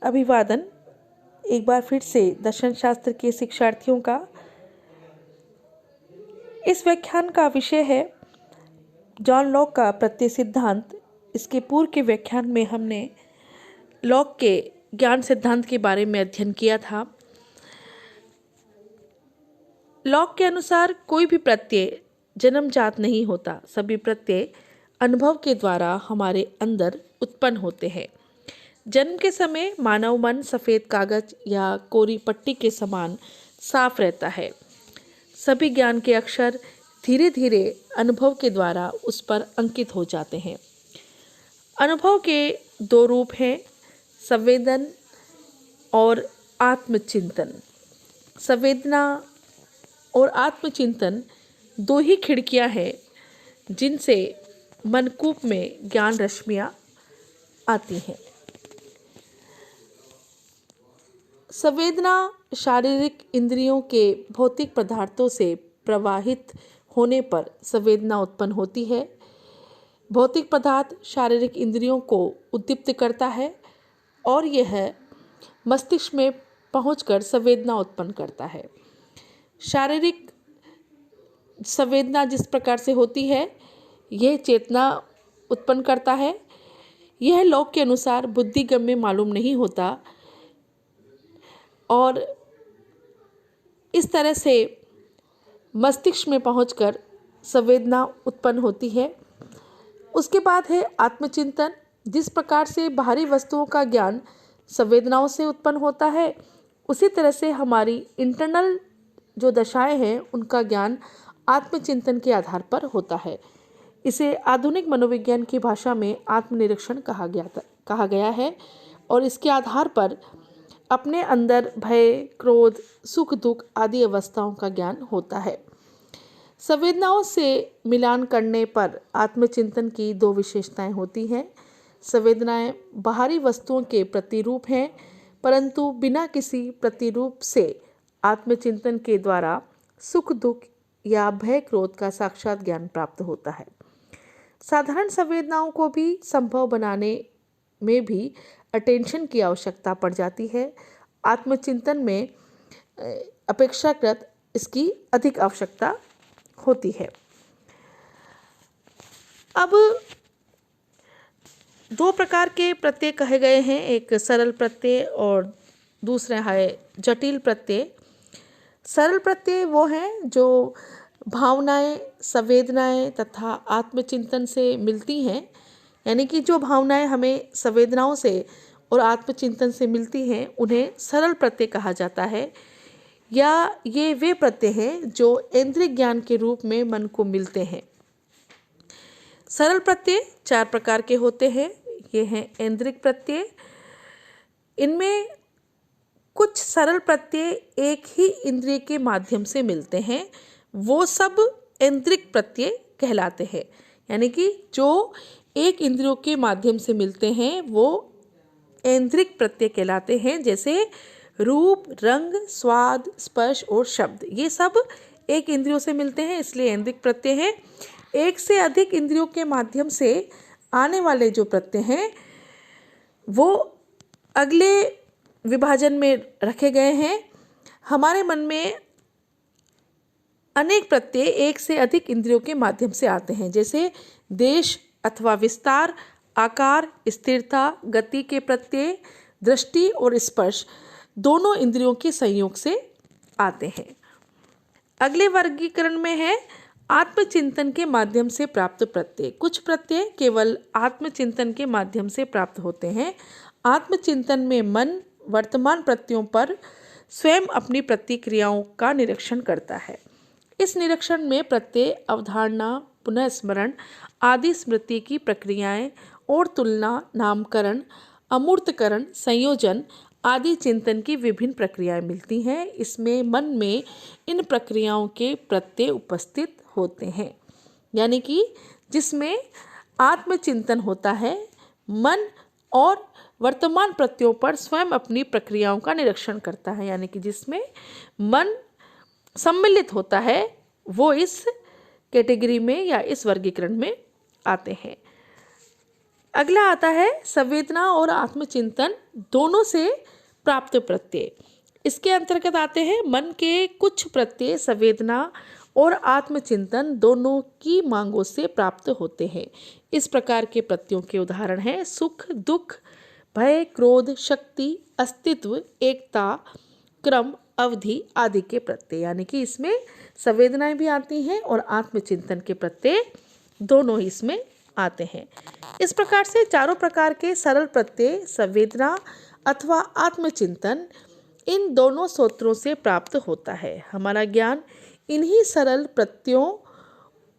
अभिवादन एक बार फिर से दर्शन शास्त्र के शिक्षार्थियों का। इस व्याख्यान का विषय है जॉन लॉक का प्रत्यय सिद्धांत। इसके पूर्व के व्याख्यान में हमने लॉक के ज्ञान सिद्धांत के बारे में अध्ययन किया था। लॉक के अनुसार कोई भी प्रत्यय जन्मजात नहीं होता, सभी प्रत्यय अनुभव के द्वारा हमारे अंदर उत्पन्न होते हैं। जन्म के समय मानव मन सफ़ेद कागज या कोरी पट्टी के समान साफ रहता है। सभी ज्ञान के अक्षर धीरे धीरे अनुभव के द्वारा उस पर अंकित हो जाते हैं। अनुभव के दो रूप हैं, संवेदन और आत्मचिंतन। संवेदना और आत्मचिंतन दो ही खिड़कियां हैं जिनसे मनकूप में ज्ञान रश्मियां आती हैं। संवेदना शारीरिक इंद्रियों के भौतिक पदार्थों से प्रवाहित होने पर संवेदना उत्पन्न होती है। भौतिक पदार्थ शारीरिक इंद्रियों को उद्दीप्त करता है और यह मस्तिष्क में पहुंचकर संवेदना उत्पन्न करता है। शारीरिक संवेदना जिस प्रकार से होती है, यह चेतना उत्पन्न करता है। यह लॉक के अनुसार बुद्धिगम्य मालूम नहीं होता और इस तरह से मस्तिष्क में पहुंचकर संवेदना उत्पन्न होती है। उसके बाद है आत्मचिंतन। जिस प्रकार से बाहरी वस्तुओं का ज्ञान संवेदनाओं से उत्पन्न होता है, उसी तरह से हमारी इंटरनल जो दशाएं हैं उनका ज्ञान आत्मचिंतन के आधार पर होता है। इसे आधुनिक मनोविज्ञान की भाषा में आत्मनिरीक्षण कहा गया है और इसके आधार पर अपने अंदर भय, क्रोध, सुख, दुख आदि अवस्थाओं का ज्ञान होता है। संवेदनाओं से मिलान करने पर आत्मचिंतन की दो विशेषताएं होती हैं। संवेदनाएं बाहरी वस्तुओं के प्रतिरूप हैं, परंतु बिना किसी प्रतिरूप से आत्मचिंतन के द्वारा सुख, दुख या भय, क्रोध का साक्षात ज्ञान प्राप्त होता है। साधारण संवेदनाओं को भी संभव बनाने में भी अटेंशन की आवश्यकता पड़ जाती है। आत्मचिंतन में अपेक्षाकृत इसकी अधिक आवश्यकता होती है। अब दो प्रकार के प्रत्यय कहे गए हैं, एक सरल प्रत्यय और दूसरा है जटिल प्रत्यय। सरल प्रत्यय वो हैं जो भावनाएं, संवेदनाएं तथा आत्मचिंतन से मिलती हैं, यानी कि जो भावनाएं हमें संवेदनाओं से और आत्मचिंतन से मिलती हैं उन्हें सरल प्रत्यय कहा जाता है। या ये वे प्रत्यय हैं जो इंद्रिय ज्ञान के रूप में मन को मिलते हैं। सरल प्रत्यय चार प्रकार के होते हैं। ये हैं इंद्रिक प्रत्यय। इनमें कुछ सरल प्रत्यय एक ही इंद्रिय के माध्यम से मिलते हैं, वो सब इंद्रिक प्रत्यय कहलाते हैं। यानी कि जो एक इंद्रियों के माध्यम से मिलते हैं वो इंद्रिक प्रत्यय कहलाते हैं। जैसे रूप, रंग, स्वाद, स्पर्श और शब्द, ये सब एक इंद्रियों से मिलते हैं, इसलिए इंद्रिक प्रत्यय है। एक से अधिक इंद्रियों के माध्यम से आने वाले जो प्रत्यय हैं वो अगले विभाजन में रखे गए हैं। हमारे मन में अनेक प्रत्यय एक से अधिक इंद्रियों के माध्यम से आते हैं, जैसे देश अथवा विस्तार, आकार, स्थिरता, गति के प्रत्यय, दृष्टि और स्पर्श दोनों इंद्रियों के संयोग से आते हैं। अगले वर्गीकरण में है आत्मचिंतन के माध्यम से प्राप्त प्रत्यय। कुछ प्रत्यय केवल आत्मचिंतन के माध्यम से प्राप्त होते हैं। आत्मचिंतन में मन वर्तमान प्रत्ययों पर स्वयं अपनी प्रतिक्रियाओं का निरीक्षण करता है। इस निरीक्षण में प्रत्यय, अवधारणा, पुनः स्मरण आदि स्मृति की प्रक्रियाएं और तुलना, नामकरण, अमूर्तकरण, संयोजन आदि चिंतन की विभिन्न प्रक्रियाएं मिलती हैं। इसमें मन में इन प्रक्रियाओं के प्रत्यय उपस्थित होते हैं, यानी कि जिसमें आत्मचिंतन होता है, मन और वर्तमान प्रत्ययों पर स्वयं अपनी प्रक्रियाओं का निरीक्षण करता है, यानी कि जिसमें मन सम्मिलित होता है वो इस कैटेगरी में या इस वर्गीकरण में आते हैं। अगला आता है संवेदना और आत्मचिंतन दोनों से प्राप्त प्रत्यय। इसके अंतर्गत आते हैं मन के कुछ प्रत्यय संवेदना और आत्मचिंतन दोनों की मांगों से प्राप्त होते हैं। इस प्रकार के प्रत्ययों के उदाहरण हैं सुख, दुख, भय, क्रोध, शक्ति, अस्तित्व, एकता, क्रम, अवधि आदि के प्रत्यय। यानी कि इसमें संवेदनाएं भी आती हैं और आत्मचिंतन के प्रत्यय दोनों ही इसमें आते हैं। इस प्रकार से चारों प्रकार के सरल प्रत्यय संवेदना अथवा आत्मचिंतन इन दोनों सूत्रों से प्राप्त होता है। हमारा ज्ञान इन्हीं सरल प्रत्ययों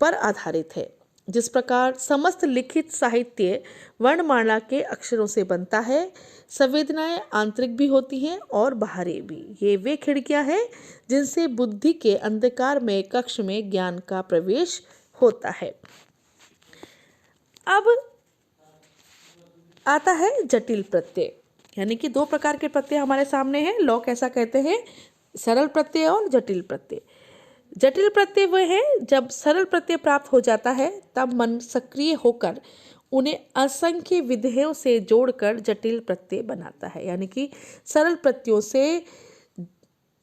पर आधारित है। जिस प्रकार समस्त लिखित साहित्य वर्णमाला के अक्षरों से बनता है, संवेदनाएं आंतरिक भी होती हैं और बाहरी भी। ये वे खिड़कियां हैं जिनसे बुद्धि के अंधकार में कक्ष में ज्ञान का प्रवेश होता है। अब आता है जटिल प्रत्यय। यानी कि दो प्रकार के प्रत्यय हमारे सामने हैं। लोग ऐसा कहते हैं सरल प्रत्यय और जटिल प्रत्यय। जटिल प्रत्यय वह है जब सरल प्रत्यय प्राप्त हो जाता है तब मन सक्रिय होकर उन्हें असंख्य विधेयों से जोड़कर जटिल प्रत्यय बनाता है। यानी कि सरल प्रत्ययों से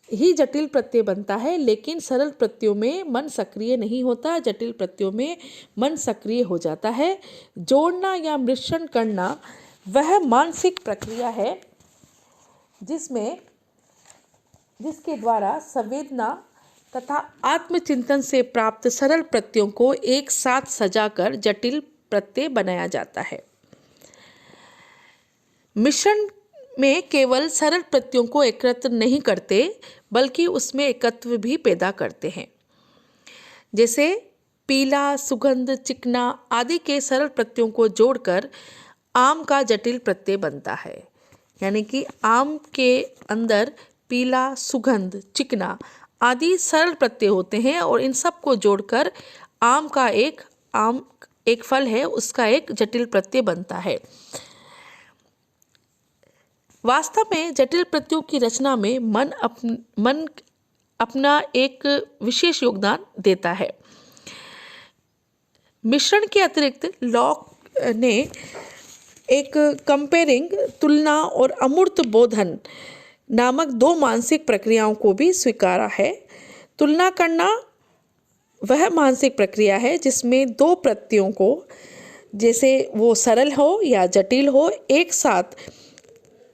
ही जटिल प्रत्यय बनता है, लेकिन सरल प्रत्ययों में मन सक्रिय नहीं होता, जटिल प्रत्ययों में मन सक्रिय हो जाता है। जोड़ना या मिश्रण करना वह मानसिक प्रक्रिया है जिसके द्वारा संवेदना तथा आत्मचिंतन से प्राप्त सरल प्रत्ययों को एक साथ सजाकर जटिल प्रत्यय बनाया जाता है। मिश्रण में केवल सरल प्रत्ययों को एकत्र नहीं करते बल्कि उसमें एकत्व भी पैदा करते हैं। जैसे पीला, सुगंध, चिकना आदि के सरल प्रत्ययों को जोड़कर आम का जटिल प्रत्यय बनता है। यानी कि आम के अंदर पीला, सुगंध, चिकना आदि सरल प्रत्यय होते हैं और इन सब को जोड़कर आम एक फल है उसका एक जटिल प्रत्यय बनता है। वास्तव में जटिल प्रत्ययों की रचना में मन अपना एक विशेष योगदान देता है। मिश्रण के अतिरिक्त लॉक ने एक कंपेयरिंग, तुलना और अमूर्त बोधन नामक दो मानसिक प्रक्रियाओं को भी स्वीकारा है। तुलना करना वह मानसिक प्रक्रिया है जिसमें दो प्रत्ययों को, जैसे वो सरल हो या जटिल हो, एक साथ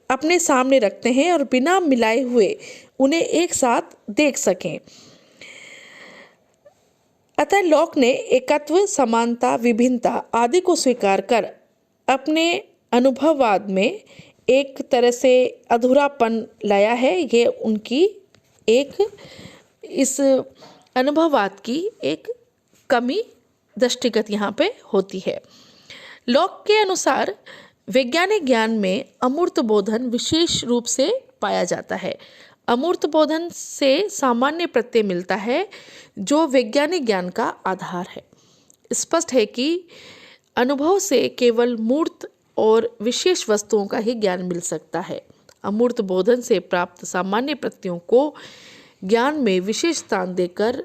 अपने सामने रखते हैं और बिना मिलाए हुए उन्हें एक साथ देख सकें। अतः लॉक ने एकत्व, समानता, विभिन्नता आदि को स्वीकार कर अपने अनुभववाद में एक तरह से अधूरापन लाया है। ये उनकी इस अनुभववाद की एक कमी दृष्टिगत यहाँ पे होती है। लॉक के अनुसार वैज्ञानिक ज्ञान में अमूर्त बोधन विशेष रूप से पाया जाता है। अमूर्त बोधन से सामान्य प्रत्यय मिलता है जो वैज्ञानिक ज्ञान का आधार है। स्पष्ट है कि अनुभव से केवल मूर्त और विशेष वस्तुओं का ही ज्ञान मिल सकता है। अमूर्त बोधन से प्राप्त सामान्य प्रत्ययों को ज्ञान में विशेष स्थान देकर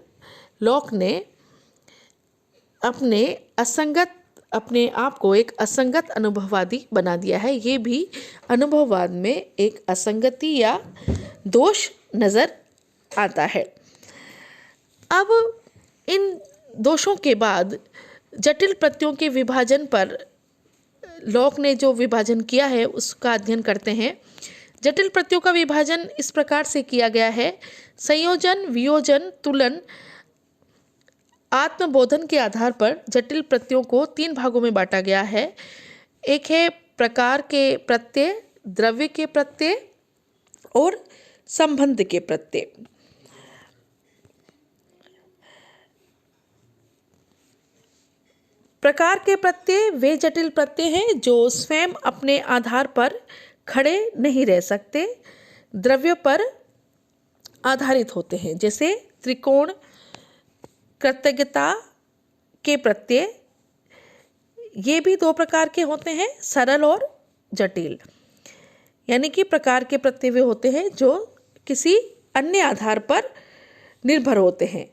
लॉक ने अपने आप को एक असंगत अनुभववादी बना दिया है। ये भी अनुभववाद में एक असंगति या दोष नजर आता है। अब इन दोषों के बाद जटिल प्रत्ययों के विभाजन पर लॉक ने जो विभाजन किया है उसका अध्ययन करते हैं। जटिल प्रत्ययों का विभाजन इस प्रकार से किया गया है: संयोजन, वियोजन, तुलन, आत्मबोधन के आधार पर जटिल प्रत्ययों को तीन भागों में बांटा गया है। एक है प्रकार के प्रत्यय, द्रव्य के प्रत्यय और संबंध के प्रत्यय। प्रकार के प्रत्यय वे जटिल प्रत्यय हैं जो स्वयं अपने आधार पर खड़े नहीं रह सकते, द्रव्य पर आधारित होते हैं। जैसे त्रिकोण, कृतज्ञता के प्रत्यय, ये भी दो प्रकार के होते हैं, सरल और जटिल। यानी कि प्रकार के प्रत्यय वे होते हैं जो किसी अन्य आधार पर निर्भर होते हैं।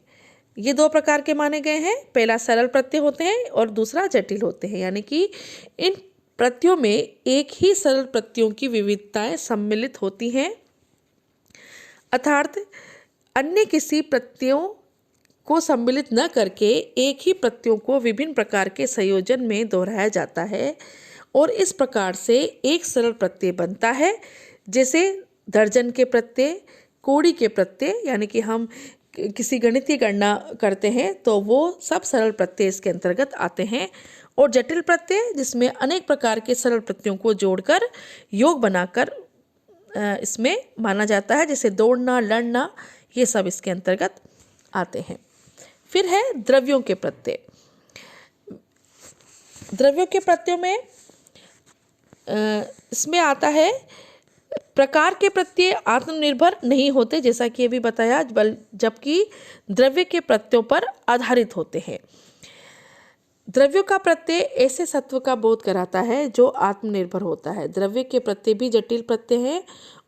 ये दो प्रकार के माने गए हैं। पहला सरल प्रत्यय होते हैं और दूसरा जटिल होते हैं। यानी कि इन प्रत्ययों में एक ही सरल प्रत्ययों की विविधताएं सम्मिलित होती हैं, अर्थात अन्य किसी प्रत्ययों को सम्मिलित न करके एक ही प्रत्ययों को विभिन्न प्रकार के संयोजन में दोहराया जाता है और इस प्रकार से एक सरल प्रत्यय बनता है। जैसे दर्जन के प्रत्यय, कोड़ी के प्रत्यय, यानी कि हम किसी गणितीय गणना करते हैं तो वो सब सरल प्रत्यय इसके अंतर्गत आते हैं। और जटिल प्रत्यय जिसमें अनेक प्रकार के सरल प्रत्ययों को जोड़कर योग बनाकर इसमें माना जाता है, जैसे दौड़ना, लड़ना, ये सब इसके अंतर्गत आते हैं। फिर है द्रव्यों के प्रत्यय। द्रव्यों के प्रत्ययों में इसमें आता है प्रकार के प्रत्यय आत्मनिर्भर नहीं होते, जैसा कि अभी बताया, जबकि द्रव्य के प्रत्ययों पर आधारित होते हैं। द्रव्यों का प्रत्यय ऐसे सत्व का बोध कराता है जो आत्मनिर्भर होता है। द्रव्य के प्रत्यय भी जटिल प्रत्यय हैं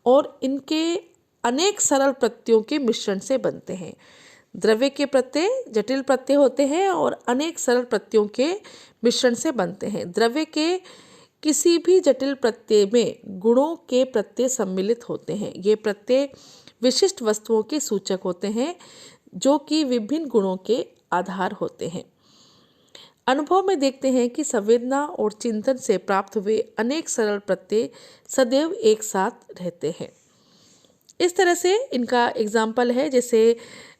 और इनके अनेक सरल प्रत्ययों के मिश्रण से बनते हैं। द्रव्य के प्रत्यय जटिल प्रत्यय होते हैं और अनेक सरल प्रत्ययों के मिश्रण से बनते हैं। द्रव्य के किसी भी जटिल प्रत्यय में गुणों के प्रत्यय सम्मिलित होते हैं। ये प्रत्यय विशिष्ट वस्तुओं के सूचक होते हैं जो कि विभिन्न गुणों के आधार होते हैं। अनुभव में देखते हैं कि संवेदना और चिंतन से प्राप्त हुए अनेक सरल प्रत्यय सदैव एक साथ रहते हैं। इस तरह से इनका एग्जाम्पल है, जैसे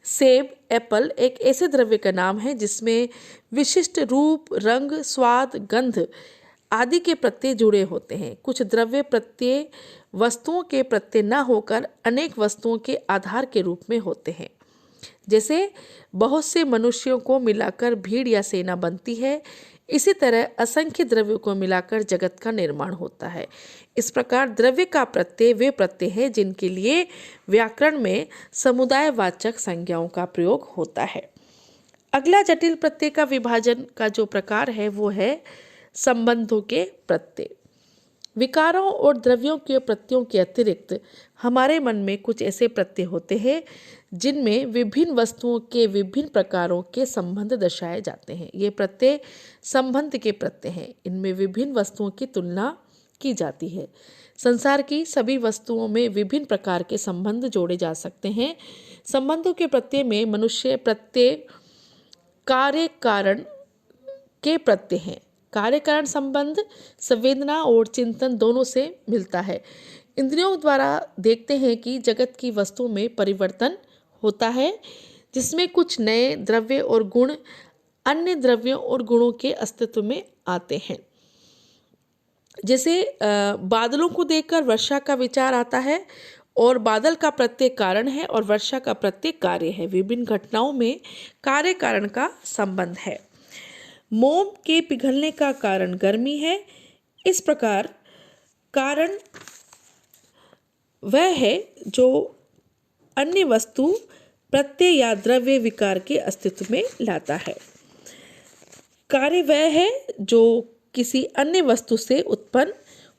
सेब, एप्पल एक ऐसे द्रव्य का नाम है जिसमें विशिष्ट रूप, रंग, स्वाद, गंध आदि के प्रत्यय जुड़े होते हैं। कुछ द्रव्य प्रत्यय वस्तुओं के प्रत्यय न होकर अनेक वस्तुओं के आधार के रूप में होते हैं। जैसे बहुत से मनुष्यों को मिलाकर भीड़ या सेना बनती है, इसी तरह असंख्य द्रव्यों को मिलाकर जगत का निर्माण होता है। इस प्रकार द्रव्य का प्रत्यय वे प्रत्यय है जिनके लिए व्याकरण में समुदायवाचक संज्ञाओं का प्रयोग होता है। अगला जटिल प्रत्यय का विभाजन का जो प्रकार है वो है संबंधों के प्रत्यय। विकारों और द्रव्यों के प्रत्ययों के अतिरिक्त हमारे मन में कुछ ऐसे प्रत्यय होते हैं जिनमें विभिन्न वस्तुओं के विभिन्न प्रकारों के संबंध दर्शाए जाते हैं। ये प्रत्यय संबंध के प्रत्यय हैं। इनमें विभिन्न वस्तुओं की तुलना की जाती है। संसार की सभी वस्तुओं में विभिन्न प्रकार के संबंध जोड़े जा सकते हैं। संबंधों के प्रत्यय में मनुष्य प्रत्यय कार्य कारण के प्रत्यय हैं। कार्य कारण संबंध संवेदना और चिंतन दोनों से मिलता है। इंद्रियों द्वारा देखते हैं कि जगत की वस्तुओं में परिवर्तन होता है, जिसमें कुछ नए द्रव्य और गुण अन्य द्रव्यों और गुणों के अस्तित्व में आते हैं। जैसे बादलों को देखकर वर्षा का विचार आता है और बादल का प्रत्यय कारण है और वर्षा का प्रत्यय कार्य है। विभिन्न घटनाओं में कार्य कारण का संबंध है। मोम के पिघलने का कारण गर्मी है। इस प्रकार कारण वह है जो अन्य वस्तु प्रत्यय या द्रव्य विकार के अस्तित्व में लाता है। कार्य वह है जो किसी अन्य वस्तु से उत्पन्न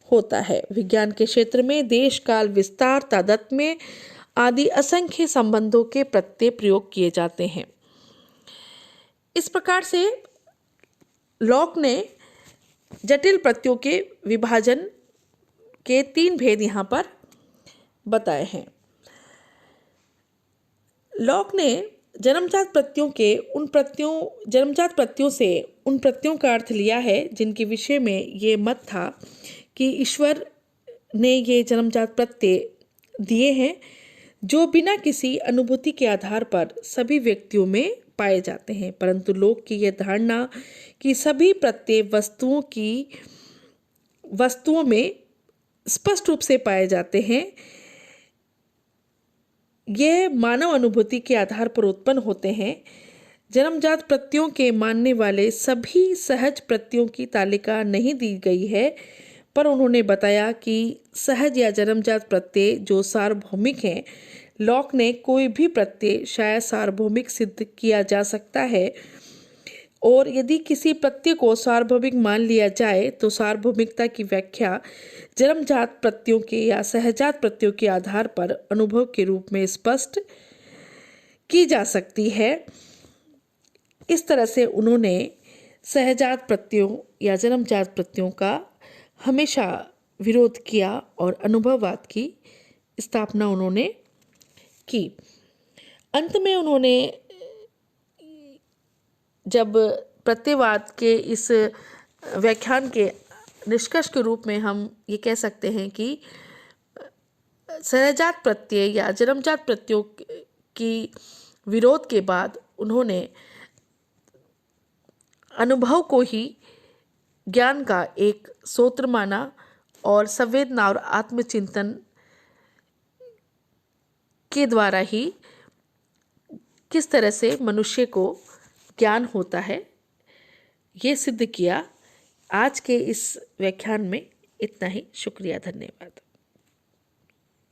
होता है। विज्ञान के क्षेत्र में देश, काल, विस्तार, तादात्म्य आदि असंख्य संबंधों के प्रत्यय प्रयोग किए जाते हैं। इस प्रकार से लॉक ने जटिल प्रत्ययों के विभाजन के 3 भेद यहाँ पर बताए हैं। लॉक ने जन्मजात प्रत्ययों से उन प्रत्ययों का अर्थ लिया है जिनके विषय में ये मत था कि ईश्वर ने ये जन्मजात प्रत्यय दिए हैं जो बिना किसी अनुभूति के आधार पर सभी व्यक्तियों में पाए जाते हैं। परंतु लोक की यह धारणा कि सभी प्रत्यय वस्तुओं में स्पष्ट रूप से पाए जाते हैं, यह मानव अनुभूति के आधार पर उत्पन्न होते हैं। जन्मजात प्रत्ययों के मानने वाले सभी सहज प्रत्ययों की तालिका नहीं दी गई है, पर उन्होंने बताया कि सहज या जन्मजात प्रत्यय जो सार्वभौमिक हैं, लॉक ने कोई भी प्रत्यय शायद सार्वभौमिक सिद्ध किया जा सकता है और यदि किसी प्रत्यय को सार्वभौमिक मान लिया जाए तो सार्वभौमिकता की व्याख्या जन्मजात प्रत्ययों के या सहजात प्रत्ययों के आधार पर अनुभव के रूप में स्पष्ट की जा सकती है। इस तरह से उन्होंने सहजात प्रत्ययों या जन्मजात प्रत्ययों का हमेशा विरोध किया और अनुभववाद की स्थापना उन्होंने की। अंत में उन्होंने जब प्रत्ययवाद के इस व्याख्यान के निष्कर्ष के रूप में हम ये कह सकते हैं कि सहजात प्रत्यय या जन्मजात प्रत्ययों की विरोध के बाद उन्होंने अनुभव को ही ज्ञान का एक स्रोत माना और संवेदना और आत्मचिंतन के द्वारा ही किस तरह से मनुष्य को ज्ञान होता है ये सिद्ध किया। आज के इस व्याख्यान में इतना ही। शुक्रिया, धन्यवाद।